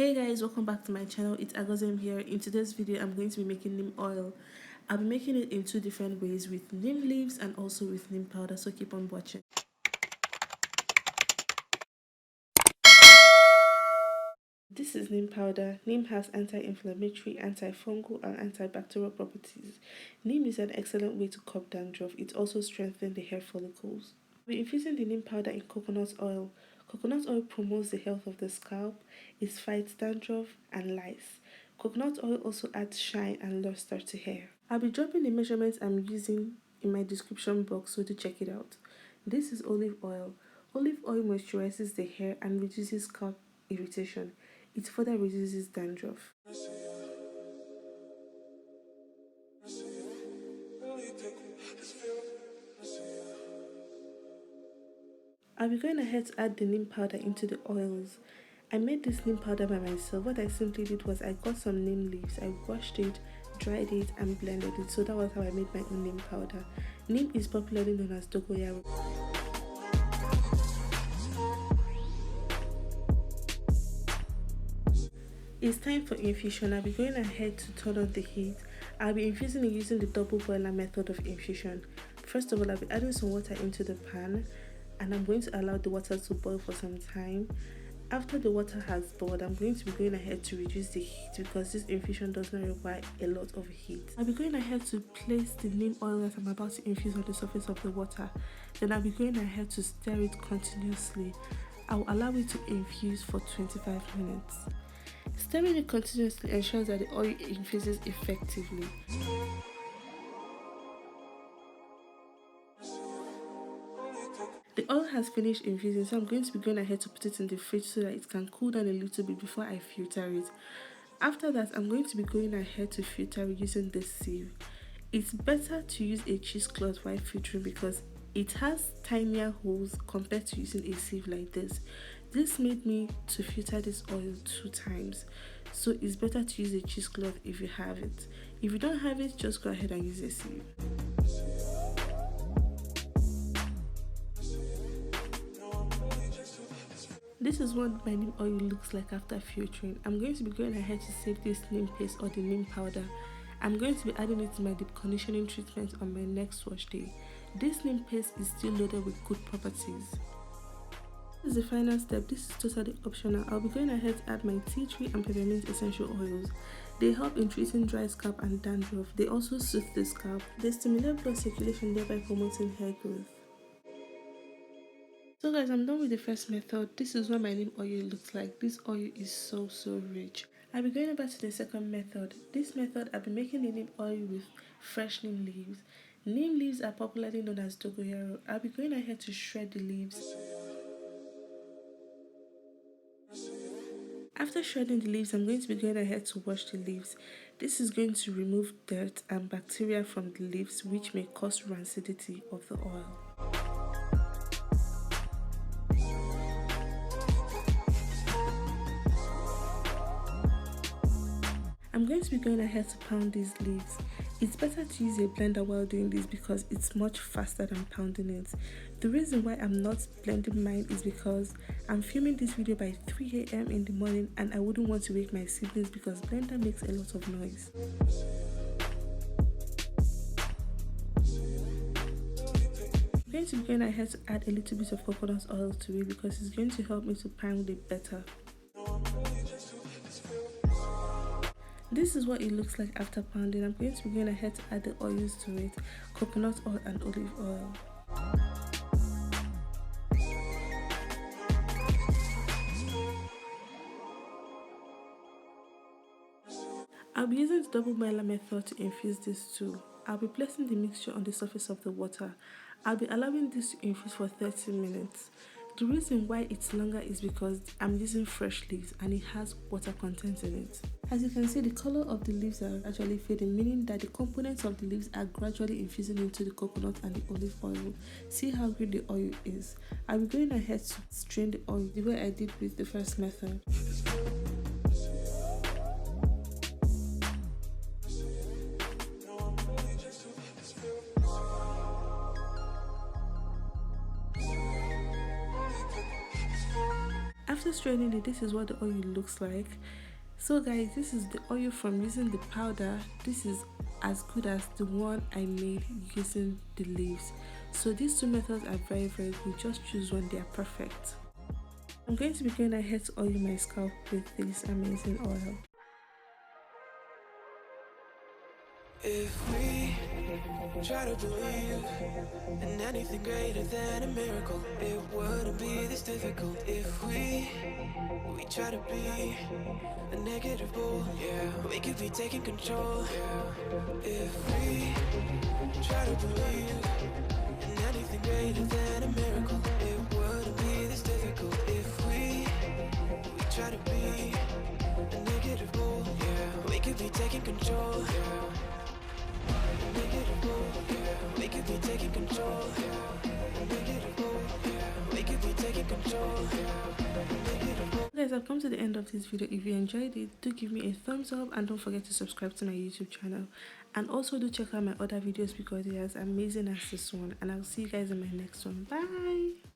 Hey guys, welcome back to my channel. It's Agozem here. In today's video I'm going to be making neem oil. I'll be making it in two different ways, with neem leaves and also with neem powder, so keep on watching. This is neem powder. Neem has anti-inflammatory, antifungal and antibacterial properties. Neem is an excellent way to curb dandruff. It also strengthens the hair follicles. We're infusing the neem powder in coconut oil. Coconut oil promotes the health of the scalp. It fights dandruff and lice. Coconut oil also adds shine and luster to hair. I'll be dropping the measurements I'm using in my description box, so to check it out. This is olive oil. Olive oil moisturizes the hair and reduces scalp irritation. It further reduces dandruff. I'll be going ahead to add the neem powder into the oils. I made this neem powder by myself. What I simply did was I got some neem leaves, I washed it, dried it and blended it. So that was how I made my own neem powder. Neem is popularly known as dogoyaro. It's time for infusion. I'll be going ahead to turn on the heat. I'll be infusing it using the double boiler method of infusion. First of all, I'll be adding some water into the pan and I'm going to allow the water to boil for some time. After the water has boiled, I'm going to be going ahead to reduce the heat because this infusion does not require a lot of heat. I'll be going ahead to place the neem oil that I'm about to infuse on the surface of the water. Then I'll be going ahead to stir it continuously. I'll allow it to infuse for 25 minutes. Stirring it continuously ensures that the oil infuses effectively. The oil has finished infusing, so I'm going to be going ahead to put it in the fridge so that it can cool down a little bit before I filter it. After that, I'm going to be going ahead to filter it using this sieve. It's better to use a cheesecloth while filtering because it has tinier holes compared to using a sieve like this. This made me to filter this oil 2 times, so it's better to use a cheesecloth if you have it. If you don't have it, just go ahead and use a sieve. This is what my neem oil looks like after filtering. I'm going to be going ahead to save this neem paste or the neem powder. I'm going to be adding it to my deep conditioning treatment on my next wash day. This neem paste is still loaded with good properties. This is the final step. This is totally optional. I'll be going ahead to add my tea tree and peppermint essential oils. They help in treating dry scalp and dandruff. They also soothe the scalp. They stimulate blood circulation, thereby promoting hair growth. So guys, I'm done with the first method. This is what my neem oil looks like. This oil is so rich. I'll be going over to the second method. This method, I'll be making the neem oil with fresh neem leaves. Neem leaves are popularly known as dogoyaro. I'll be going ahead to shred the leaves. After shredding the leaves, I'm going to be going ahead to wash the leaves. This is going to remove dirt and bacteria from the leaves, which may cause rancidity of the oil. I'm going to be going ahead to pound these leaves. It's better to use a blender while doing this because it's much faster than pounding it. The reason why I'm not blending mine is because I'm filming this video by 3 AM in the morning and I wouldn't want to wake my siblings because blender makes a lot of noise. I'm going to be going ahead to add a little bit of coconut oil to it because it's going to help me to pound it better. This is what it looks like after pounding. I'm going to be going ahead to add the oils to it, coconut oil and olive oil. I'll be using the double boiler method to infuse this too. I'll be placing the mixture on the surface of the water. I'll be allowing this to infuse for 30 minutes. The reason why it's longer is because I'm using fresh leaves and it has water content in it. As you can see, the color of the leaves are actually fading, meaning that the components of the leaves are gradually infusing into the coconut and the olive oil. See how green the oil is. I'll be going ahead to strain the oil the way I did with the first method. after straining it, this is what the oil looks like. So guys, this is the oil from using the powder. This is as good as the one I made using the leaves. So these two methods are very good. Just choose one, they are perfect. I'm going to be going ahead to oil my scalp with this amazing oil. If we try to believe in anything greater than a miracle, it wouldn't be this difficult. If we try to be a negative bull, yeah, we could be taking control, yeah. If we try to believe in anything greater than a miracle, it wouldn't be this difficult. If we try to be a negative bull, yeah, we could be taking control, yeah. We could be taking control. We could be taking control. Guys, I've come to the end of this video. If you enjoyed it, do give me a thumbs up and don't forget to subscribe to my YouTube channel. And also do check out my other videos because they are as amazing as this one. And I'll see you guys in my next one. Bye.